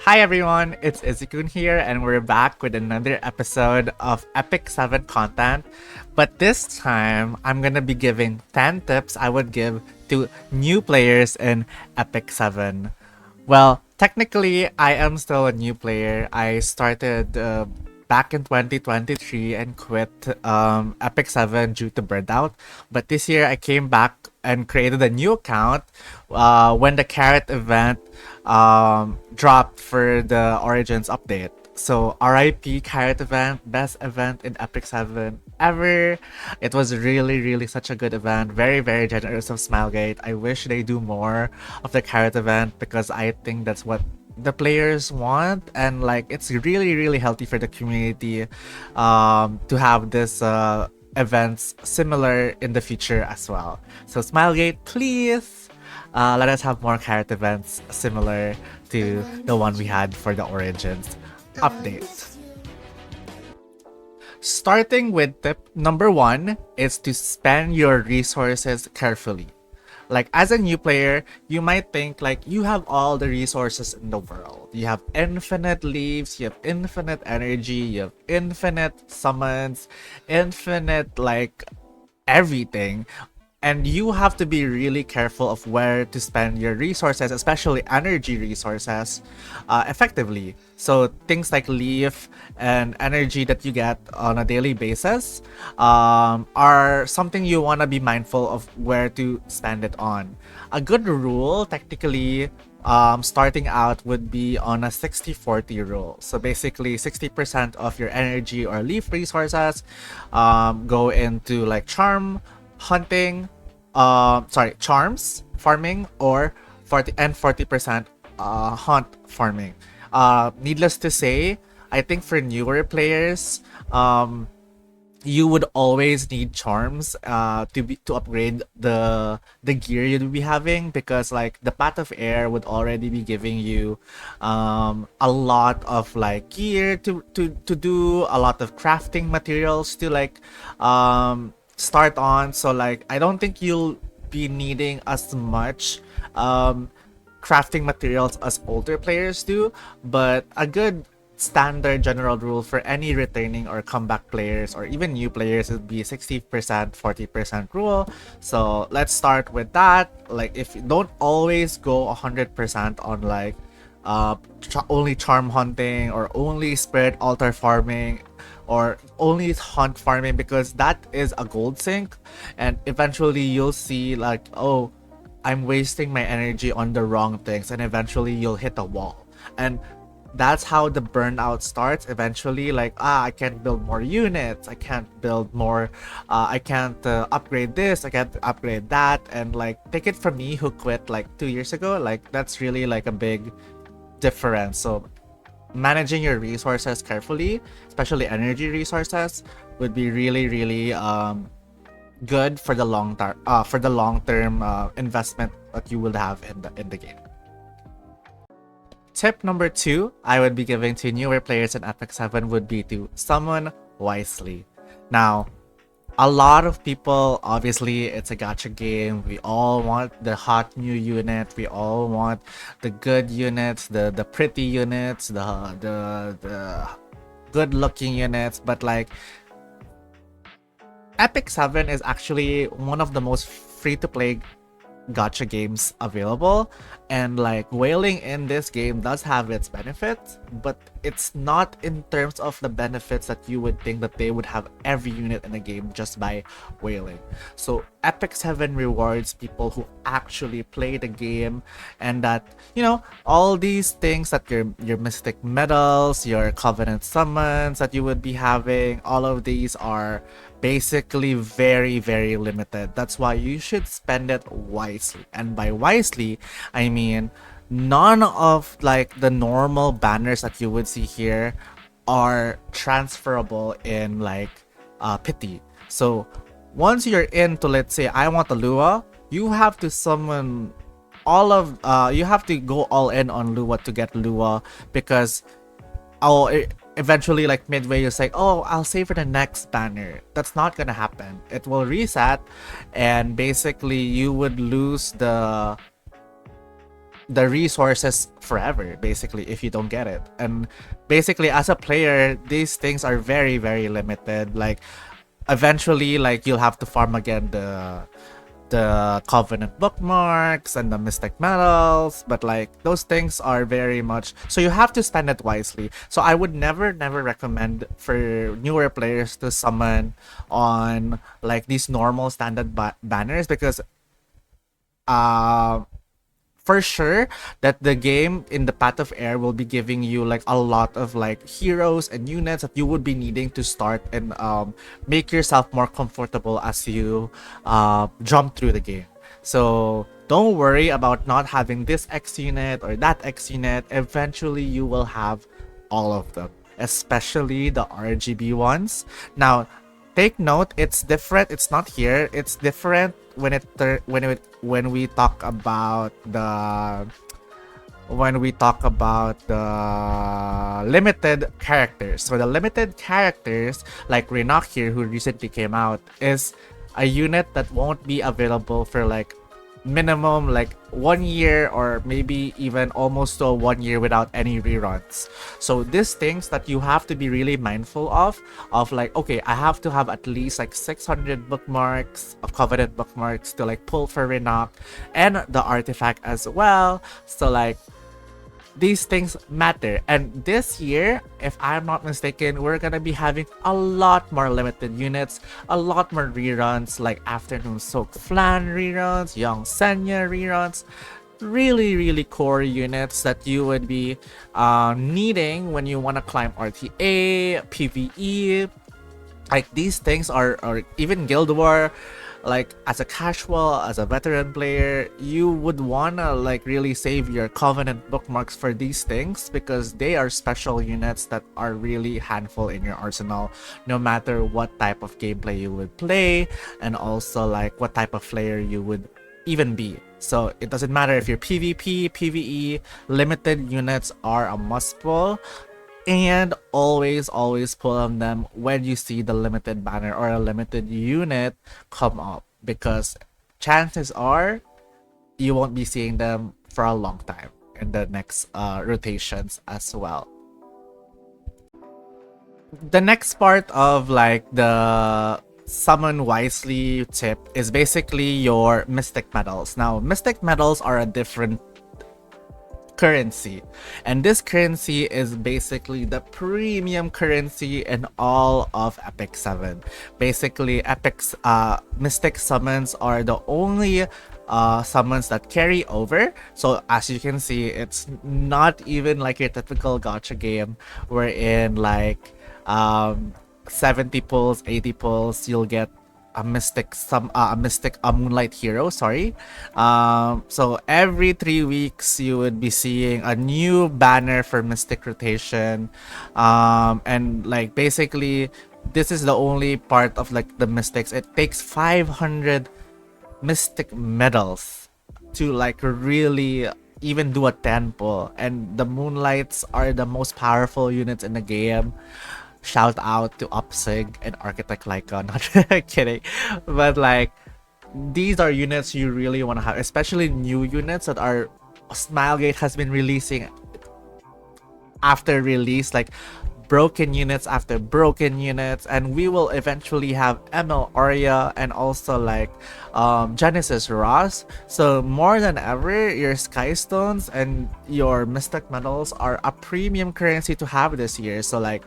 Hi everyone, it's Izikun here, and we're back with another episode of Epic 7 content. But this time, I'm gonna be giving 10 tips I would give to new players in Epic 7. Well, technically, I am still a new player. I started back in 2023 and quit Epic 7 due to burnout. But this year, I came back and created a new account when the carrot event dropped for the Origins update. So RIP Carrot event, best event in Epic 7 ever. It was really such a good event. Very generous of Smilegate. I wish they do more of the Carrot event because I think that's what the players want, and like it's really healthy for the community to have this events similar in the future as well. So Smilegate, please let us have more Carrot events similar to the one we had for the Origins update. Starting with tip number 1 is to spend your resources carefully. Like as a new player, you might think like you have all the resources in the world. You have infinite leaves, you have infinite energy, you have infinite summons, infinite like everything. And you have to be really careful of where to spend your resources, especially energy resources, effectively. So things like leaf and energy that you get on a daily basis are something you want to be mindful of where to spend it on. A good rule, technically, starting out would be on a 60-40 rule. So basically 60% of your energy or leaf resources go into like hunting, charms farming, or 40% hunt farming. Needless to say, I think for newer players, you would always need charms to upgrade the gear you'd be having, because like the path of air would already be giving you a lot of like gear to do, a lot of crafting materials to like start on. So like I don't think you'll be needing as much crafting materials as older players do, but a good standard general rule for any returning or comeback players or even new players would be 60% 40% rule. So let's start with that. Like if you don't always go 100% on like only charm hunting or only spirit altar farming or only hunt farming, because that is a gold sink, and eventually you'll see like, oh, I'm wasting my energy on the wrong things, and eventually you'll hit a wall. And that's how the burnout starts eventually. Like, I can't build more units, I can't build more, I can't upgrade this, I can't upgrade that. And like, take it from me who quit like 2 years ago, like that's really like a big difference. So managing your resources carefully, especially energy resources, would be really good for the long term investment that you will have in the game. Tip number 2 I would be giving to newer players in Epic 7 would be to summon wisely. Now, a lot of people, obviously it's a gacha game, we all want the hot new unit, we all want the good units, the pretty units, the good looking units. But like Epic 7 is actually one of the most free to play gacha games available, and like whaling in this game does have its benefits, but it's not in terms of the benefits that you would think that they would have every unit in the game just by whaling. So Epic 7 rewards people who actually play the game, and that, you know, all these things that your mystic medals, your covenant summons that you would be having, all of these are basically very limited. That's why you should spend it wisely. And by wisely, I mean none of like the normal banners that you would see here are transferable in like pity. So once you're into, let's say I want a Lua, you have to summon you have to go all in on Lua to get Lua, because eventually like midway you're like, oh, I'll save for the next banner. That's not gonna happen. It will reset, and basically you would lose the resources forever, basically, if you don't get it. And basically, as a player, these things are very, very limited. Like, eventually, like, you'll have to farm again the Covenant bookmarks and the Mystic medals, but like those things are very much so you have to spend it wisely. So I would never recommend for newer players to summon on like these normal standard banners, because uh for sure that the game in the Path of Air will be giving you like a lot of like heroes and units that you would be needing to start and make yourself more comfortable as you jump through the game. So don't worry about not having this X unit or that X unit. Eventually you will have all of them, especially the RGB ones. Now take note, it's different. It's not here. It's different when we talk about the limited characters. So the limited characters, like Renak here, who recently came out, is a unit that won't be available for like minimum like 1 year, or maybe even almost to 1 year without any reruns. So these things that you have to be really mindful of like, okay, I have to have at least like 600 bookmarks of Covenant bookmarks to like pull for Renak and the artifact as well. So like these things matter. And this year, if I'm not mistaken, we're gonna be having a lot more limited units, a lot more reruns, like Afternoon Soak Flan reruns, Young Senya reruns. Really core units that you would be needing when you want to climb RTA, PvE. Like these things or even Guild War. Like as a casual, as a veteran player, you would wanna like really save your Covenant bookmarks for these things, because they are special units that are really handful in your arsenal, no matter what type of gameplay you would play, and also like what type of player you would even be. So it doesn't matter if you're PvP, PvE, limited units are a must pull. And always pull on them when you see the limited banner or a limited unit come up, because chances are you won't be seeing them for a long time in the next rotations as well. The next part of like the summon wisely tip is basically your Mystic medals. Now Mystic medals are a different currency, and this currency is basically the premium currency in all of epicseven. Basically Mystic summons are the only summons that carry over. So as you can see, it's not even like your typical gacha game wherein like 70 pulls, 80 pulls, you'll get a moonlight hero, sorry. So every 3 weeks you would be seeing a new banner for Mystic rotation. And like basically this is the only part of like the Mystics. It takes 500 Mystic medals to like really even do a 10 pull, and the Moonlights are the most powerful units in the game. Shout out to Upsig and Architect Lyca. Not kidding. But like these are units you really want to have, especially new units that are Smilegate has been releasing after release, like broken units after broken units, and we will eventually have ML Arya and also like Genesis Ross. So more than ever, your Sky Stones and your Mystic medals are a premium currency to have this year. So like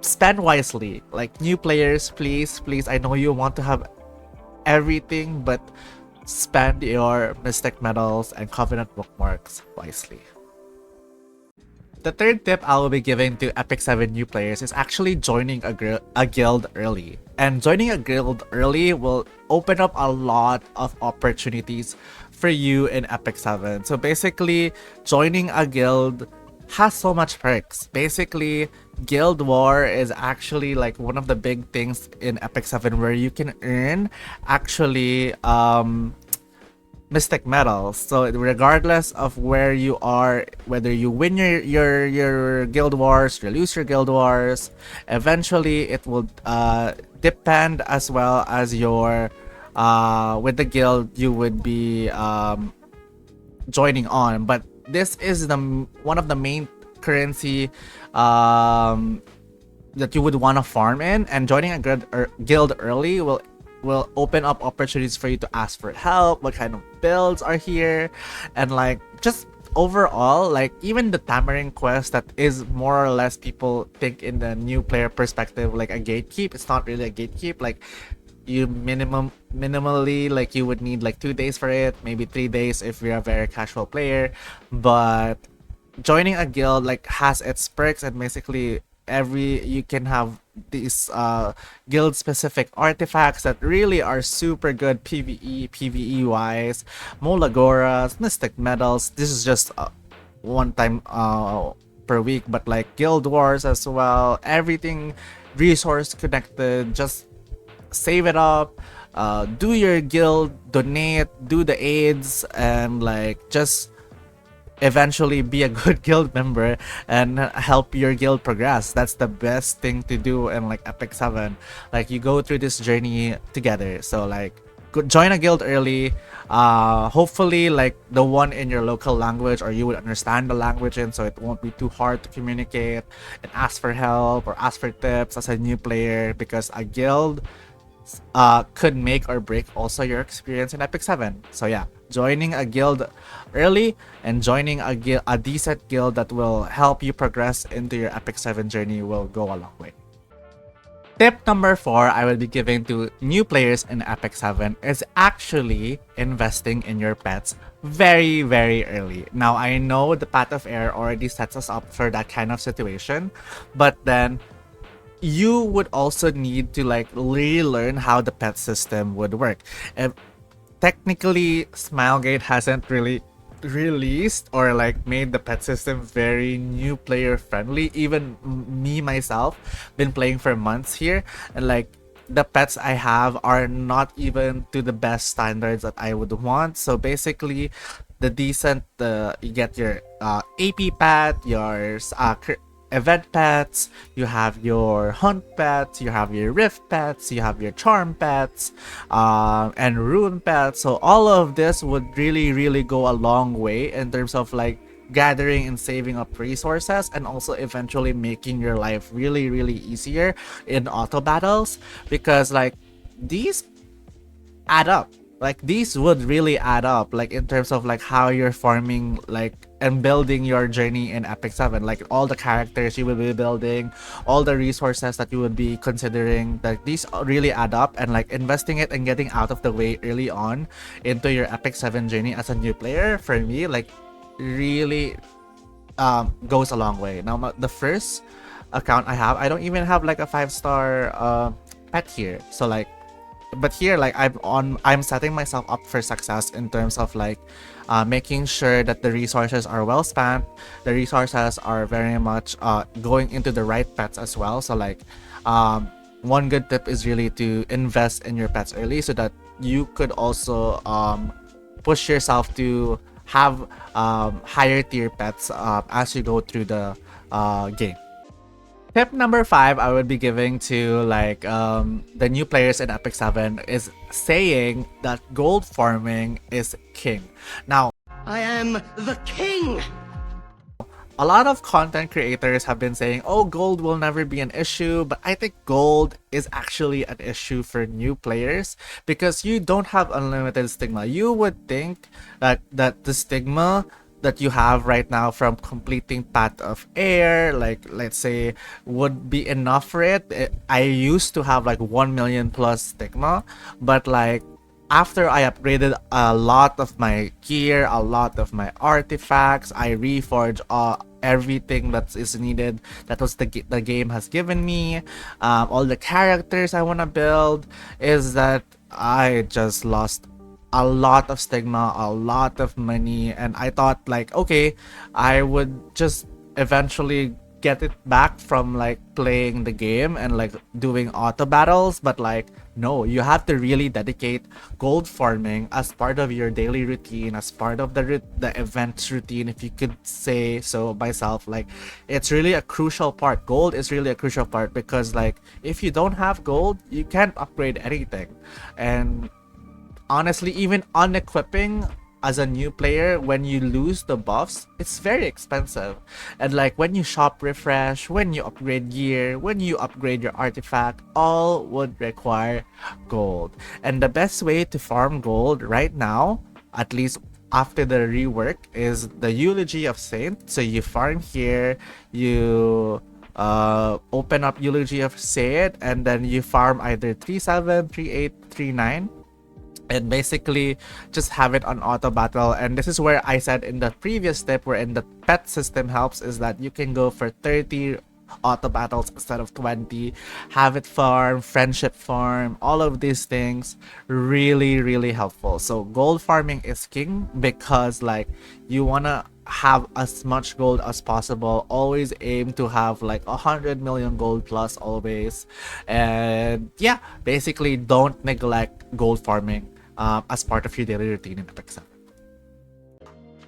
spend wisely. Like new players, please, I know you want to have everything, but spend your Mystic medals and Covenant bookmarks wisely. The third tip I will be giving to epicseven new players is actually joining a guild early. And joining a guild early will open up a lot of opportunities for you in epicseven. So basically, joining a guild has so much perks. Basically, Guild War is actually like one of the big things in epicseven where you can earn actually Mystic medals. So regardless of where you are, whether you win your guild wars, you lose your guild wars, eventually it will depend as well as your with the guild you would be joining on, but this is the one of the main currency um that you would want to farm in, and joining a guild early will open up opportunities for you to ask for help, what kind of builds are here, and like just overall, like even the Tamarind quest that is more or less people think in the new player perspective like a gatekeep. It's not really a gatekeep. Like you minimally, like you would need like 2 days for it, maybe 3 days if you're a very casual player. But joining a guild like has its perks, and basically every you can have these guild specific artifacts that really are super good PvE wise. Molagoras, mystic medals. This is just one time per week, but like guild wars as well, everything resource connected. Just save it up, do your guild, donate, do the aids, and like just eventually be a good guild member and help your guild progress. That's the best thing to do in like epicseven. Like you go through this journey together. So like join a guild early, hopefully like the one in your local language, or you would understand the language, and so it won't be too hard to communicate and ask for help or ask for tips as a new player, because a guild could make or break also your experience in epicseven. So yeah, joining a guild early and joining a decent guild that will help you progress into your epicseven journey will go a long way. Tip number 4 I will be giving to new players in epicseven is actually investing in your pets very, very early. Now I know the Path of Air already sets us up for that kind of situation, but then you would also need to like relearn how the pet system would work. And technically, Smilegate hasn't really released or like made the pet system very new player friendly. Even me myself been playing for months here, and like the pets I have are not even to the best standards that I would want. So basically, the decent you get your AP pet, your event pets, you have your hunt pets, you have your rift pets, you have your charm pets, and rune pets. So all of this would really go a long way in terms of like gathering and saving up resources, and also eventually making your life really easier in auto battles, because like these add up. Like these would really add up, like in terms of like how you're farming like and building your journey in epicseven. Like all the characters you will be building, all the resources that you would be considering, that these really add up, and like investing it and getting out of the way early on into your epicseven journey as a new player, for me, like really goes a long way. Now the first account I have, I don't even have like a 5-star pet here. So like, but here like I'm setting myself up for success in terms of like making sure that the resources are well spent, the resources are very much going into the right pets as well. So like one good tip is really to invest in your pets early, so that you could also push yourself to have higher tier pets as you go through the game. Tip number 5 I would be giving to like the new players in epicseven is saying that gold farming is king. Now, I am the king! a lot of content creators have been saying, oh, gold will never be an issue, but I think gold is actually an issue for new players, because you don't have unlimited stigma. You would think that the stigma that you have right now from completing Path of Air, like let's say, would be enough for it. I used to have like 1 million plus stigma, but like after I upgraded a lot of my gear, a lot of my artifacts, I reforged everything that is needed, that was the game has given me, all the characters I want to build, is that I just lost a lot of stigma, a lot of money, and I thought like, okay, I would just eventually get it back from like playing the game and like doing auto battles. But like, no, you have to really dedicate gold farming as part of your daily routine, as part of the events routine, if you could say so myself. Like it's really a crucial part. Gold is really a crucial part, because like if you don't have gold, you can't upgrade anything. And honestly, even unequipping as a new player, when you lose the buffs, it's very expensive. And like when you shop refresh, when you upgrade gear, when you upgrade your artifact, all would require gold. And the best way to farm gold right now, at least after the rework, is the Eulogy of Saint. So you farm here, you open up Eulogy of Saint, and then you farm either 3-7, 3-8, 3-9, and basically just have it on auto battle. And this is where I said in the previous step, where in the pet system helps, is that you can go for 30 auto battles instead of 20, have it farm, friendship farm, all of these things, really helpful. So gold farming is king, because like you wanna have as much gold as possible. Always aim to have like 100 million gold plus always. And yeah, basically don't neglect gold farming as part of your daily routine in epicseven.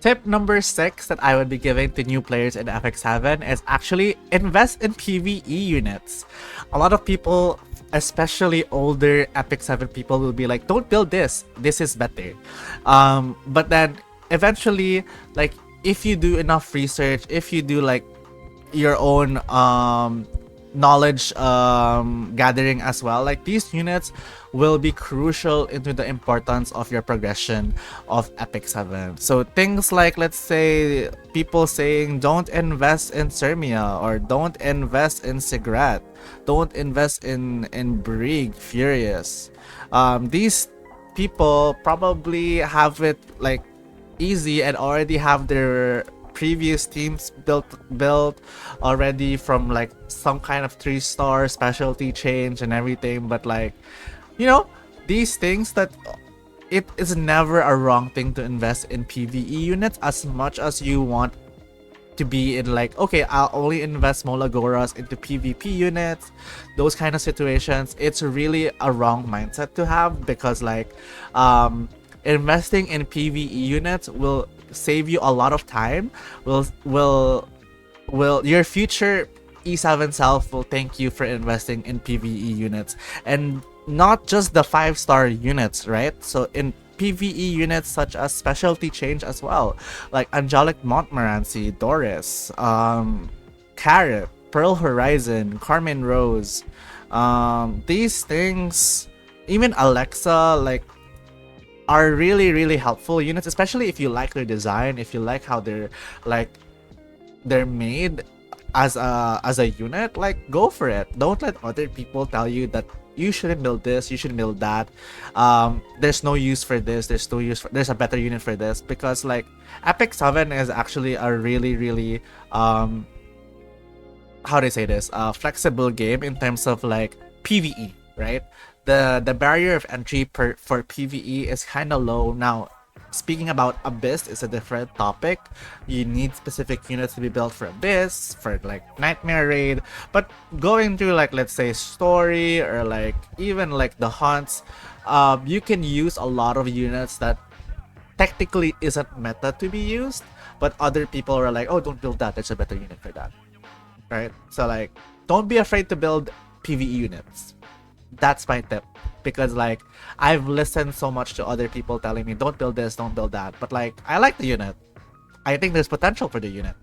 Tip number 6 that I would be giving to new players in epicseven is actually invest in PvE units. A lot of people, especially older epicseven people, will be like, don't build this is better. But then eventually, like, if you do enough research, if you do like your own knowledge gathering as well, like these units will be crucial into the importance of your progression of epicseven. So things like, let's say, people saying don't invest in Sermia, or don't invest in Sigrat, don't invest in Brig Furious. These people probably have it like easy and already have their previous teams built already from like some kind of 3-star specialty change and everything. But like, you know, these things, that it is never a wrong thing to invest in PvE units as much as you want to be in like, okay, I'll only invest Molagoras into PvP units, those kind of situations. It's really a wrong mindset to have, because like investing in PvE units will save you a lot of time. Will your future E7 self will thank you for investing in PvE units, and not just the 5-star units, right? So in PvE units such as specialty change as well, like Angelic Montmorency, Doris, Carrot, Pearl Horizon, Carmen Rose, these things, even Alexa, like, are really helpful units, especially if you like their design, if you like how they're made as a unit. Like, go for it. Don't let other people tell you that you shouldn't build this, you shouldn't build that, there's no use for this, there's a better unit for this. Because like epicseven is actually a really how do I say this, flexible game in terms of like PvE, right? The barrier of entry for PvE is kind of low. Now, speaking about Abyss is a different topic. You need specific units to be built for Abyss, for like Nightmare Raid. But going through like, let's say, Story, or like even like the Hunts, you can use a lot of units that technically isn't meta to be used, but other people are like, oh, don't build that, there's a better unit for that, right? So like, don't be afraid to build PvE units. That's my tip, because like I've listened so much to other people telling me don't build this, don't build that, but like I like the unit, I think there's potential for the unit,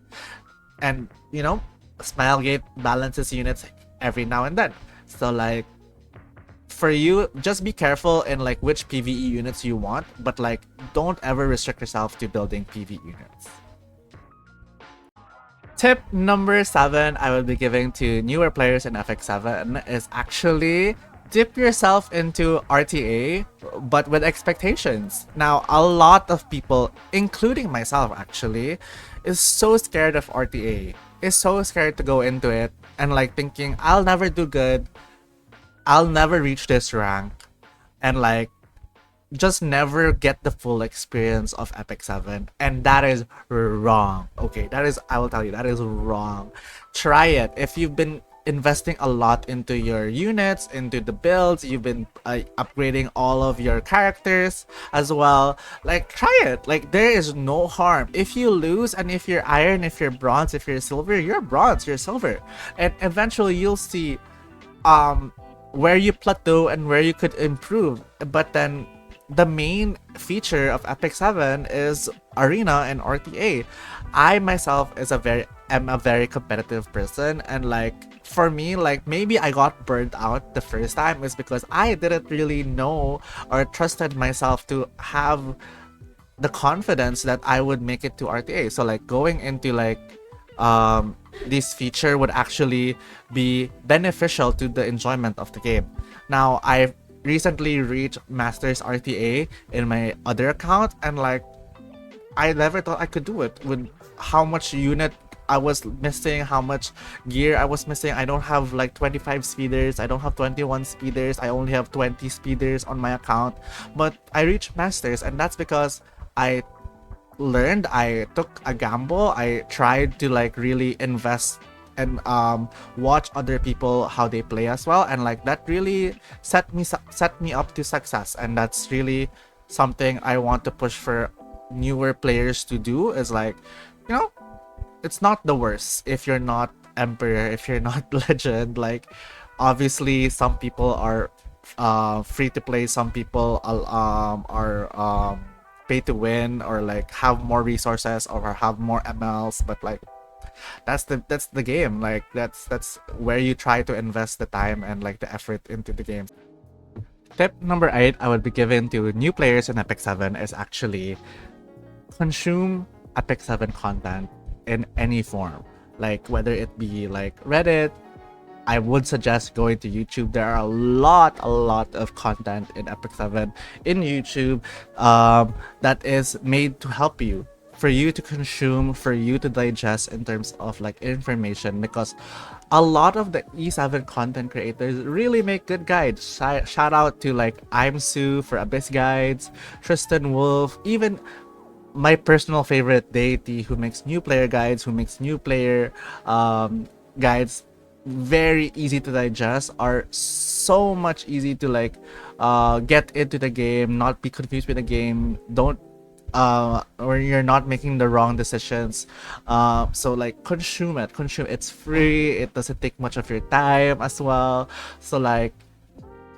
and you know, Smilegate balances units every now and then. So like, for you, just be careful in like which PvE units you want, but like don't ever restrict yourself to building PvE units. Tip number 7 I will be giving to newer players in epicseven is actually dip yourself into RTA, but with expectations. Now, a lot of people, including myself actually, is so scared of RTA, is so scared to go into it, and like thinking, I'll never do good, I'll never reach this rank, and like just never get the full experience of epicseven. And that is wrong. Okay, that is, I will tell you, that is wrong. Try it. If you've been investing a lot into your units, into the builds, you've been upgrading all of your characters as well, like try it. Like, there is no harm. If you lose, and if you're iron, if you're bronze, if you're silver, you're bronze, you're silver, and eventually you'll see where you plateau and where you could improve. But then the main feature of Epic 7 is arena and RTA. I myself is a very am a very competitive person, and like for me, like maybe I got burnt out the first time is because I didn't really know or trusted myself to have the confidence that I would make it to RTA. So like going into like this feature would actually be beneficial to the enjoyment of the game. Now I recently reached Masters RTA in my other account, and like I never thought I could do it with how much unit I was missing, how much gear I was missing. I don't have like 25 speeders, I don't have 21 speeders, I only have 20 speeders on my account. But I reached Masters, and that's because I learned, I took a gamble, I tried to like really invest and watch other people how they play as well, and like that really set me up to success. And that's really something I want to push for newer players to do, is like, you know, it's not the worst if you're not emperor, if you're not legend. Like obviously some people are free to play, some people are pay to win, or like have more resources or have more MLs, but like that's the game. Like that's where you try to invest the time and like the effort into the game. Tip number 8 I would be giving to new players in Epic 7 is actually consume Epic 7 content in any form, like whether it be like Reddit. I would suggest going to YouTube. There are a lot of content in Epic 7 in YouTube that is made to help you, for you to consume, for you to digest in terms of like information, because a lot of the E7 content creators really make good guides. Shout out to like I'm Sue for Abyss Guides, Tristan Wolf, even my personal favorite Deity, who makes new player guides, who makes new player guides very easy to digest, are so much easy to like get into the game, not be confused with the game, don't or you're not making the wrong decisions. So like consume it's free, it doesn't take much of your time as well. So like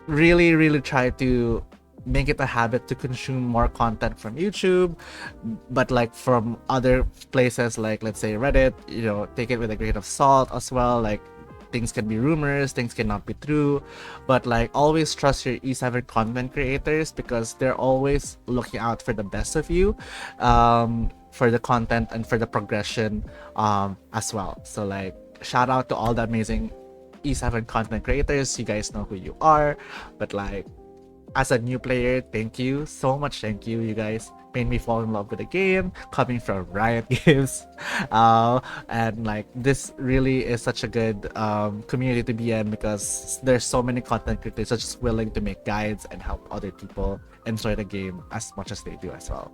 really try to make it a habit to consume more content from YouTube, but like from other places, like let's say Reddit, you know, take it with a grain of salt as well. Like things can be rumors, things cannot be true, but like always trust your E7 content creators, because they're always looking out for the best of you, for the content and for the progression as well. So like shout out to all the amazing E7 content creators, you guys know who you are. But like as a new player, thank you so much. Thank you. You guys made me fall in love with the game, coming from Riot Games. And like this really is such a good community to be in, because there's so many content creators just willing to make guides and help other people enjoy the game as much as they do as well.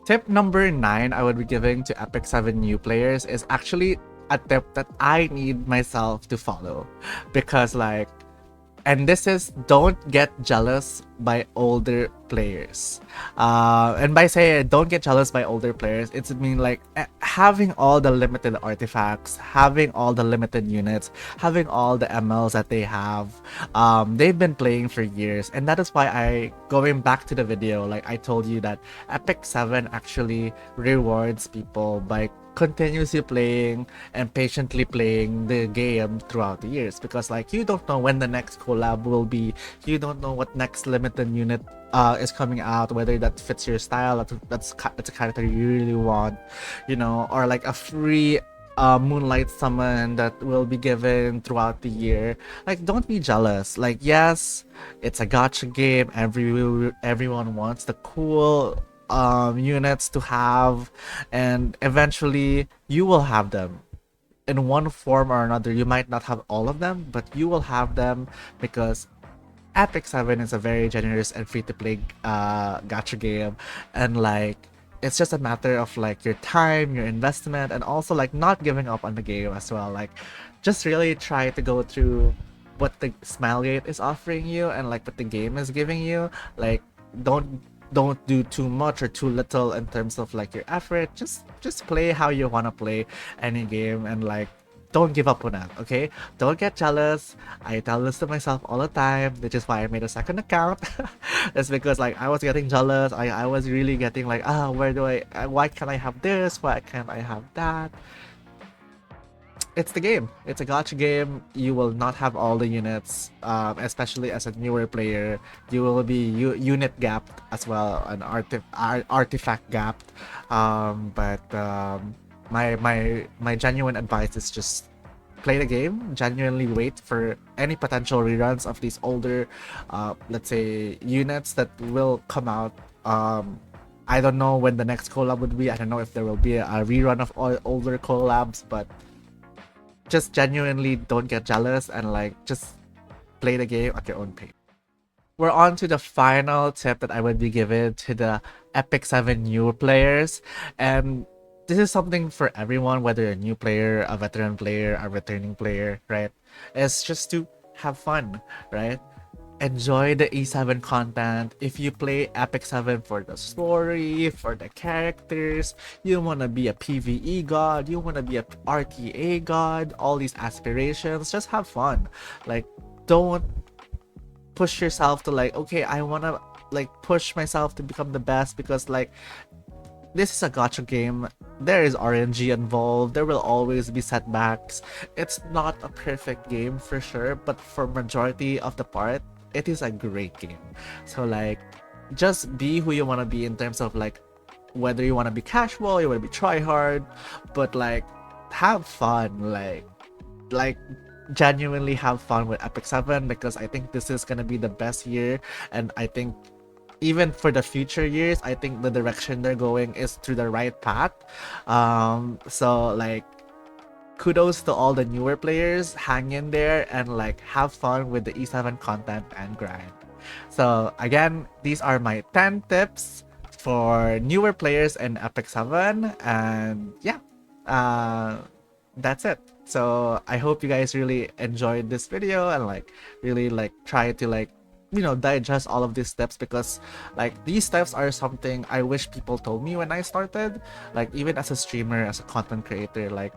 Tip number 9 I would be giving to Epic 7 new players is actually a tip that I need myself to follow, because like, and this is, don't get jealous by older players. And by saying don't get jealous by older players, it's mean like having all the limited artifacts, having all the limited units, having all the MLs that they have. They've been playing for years, and that is why going back to the video, like I told you that Epic 7 actually rewards people by continuously playing and patiently playing the game throughout the years, because like you don't know when the next collab will be, you don't know what next limited unit is coming out, whether that fits your style, that's a character you really want, you know, or like a free moonlight summon that will be given throughout the year. Like don't be jealous. Like yes, it's a gacha game, everyone wants the cool units to have, and eventually you will have them in one form or another. You might not have all of them, but you will have them, because Epic 7 is a very generous and free to play gacha game, and like it's just a matter of like your time, your investment, and also like not giving up on the game as well. Like just really try to go through what the Smilegate is offering you and like what the game is giving you. Like don't do too much or too little in terms of like your effort. Just play how you want to play any game, and like don't give up on it, okay? Don't get jealous. I tell this to myself all the time, which is why I made a second account. It's because like I was getting jealous. I was really getting like, where do why can't I have this? Why can't I have that? It's the game. It's a gacha game. You will not have all the units, especially as a newer player. You will be unit gapped as well, an artifact gapped. But my genuine advice is just play the game. Genuinely wait for any potential reruns of these older, let's say, units that will come out. I don't know when the next collab would be. I don't know if there will be a rerun of all older collabs, but just genuinely don't get jealous and like just play the game at your own pace. We're on to the final tip that I would be giving to the epicseven new players, and this is something for everyone, whether you're a new player, a veteran player, a returning player, right? It's just to have fun, right? Enjoy the E7 content. If you play epicseven for the story, for the characters, you want to be a PvE god, you want to be a RTA god, all these aspirations, just have fun. Like, don't push yourself to like, okay, I want to like push myself to become the best because like this is a gacha game. There is RNG involved. There will always be setbacks. It's not a perfect game for sure, but for majority of the part, it is a great game. So like, just be who you want to be in terms of like, whether you want to be casual, you want to be try hard, but like, have fun. Like genuinely have fun with epicseven because I think this is gonna be the best year, and I think even for the future years, I think the direction they're going is through the right path. So like, kudos to all the newer players. Hang in there and like have fun with the E7 content and grind. So again, these are my 10 tips for newer players in epicseven, and yeah, that's it. So I hope you guys really enjoyed this video and like really like try to like, you know, digest all of these steps, because like these steps are something I wish people told me when I started. Like even as a streamer, as a content creator, like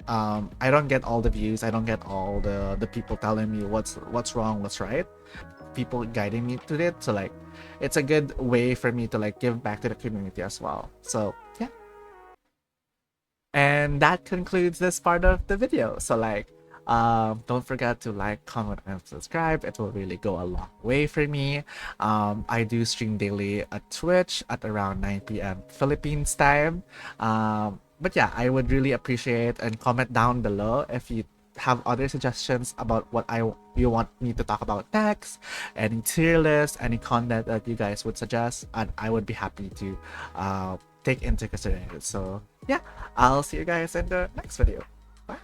I don't get all the views, I don't get all the people telling me what's wrong, what's right, people guiding me to it. So like, it's a good way for me to like give back to the community as well. So yeah, and that concludes this part of the video. So like, don't forget to like, comment, and subscribe. It will really go a long way for me. I do stream daily at Twitch at around 9 p.m. Philippines time. But yeah, I would really appreciate, and comment down below if you have other suggestions about what you want me to talk about next, any tier list, any content that you guys would suggest, and I would be happy to take into consideration. So yeah, I'll see you guys in the next video. Bye.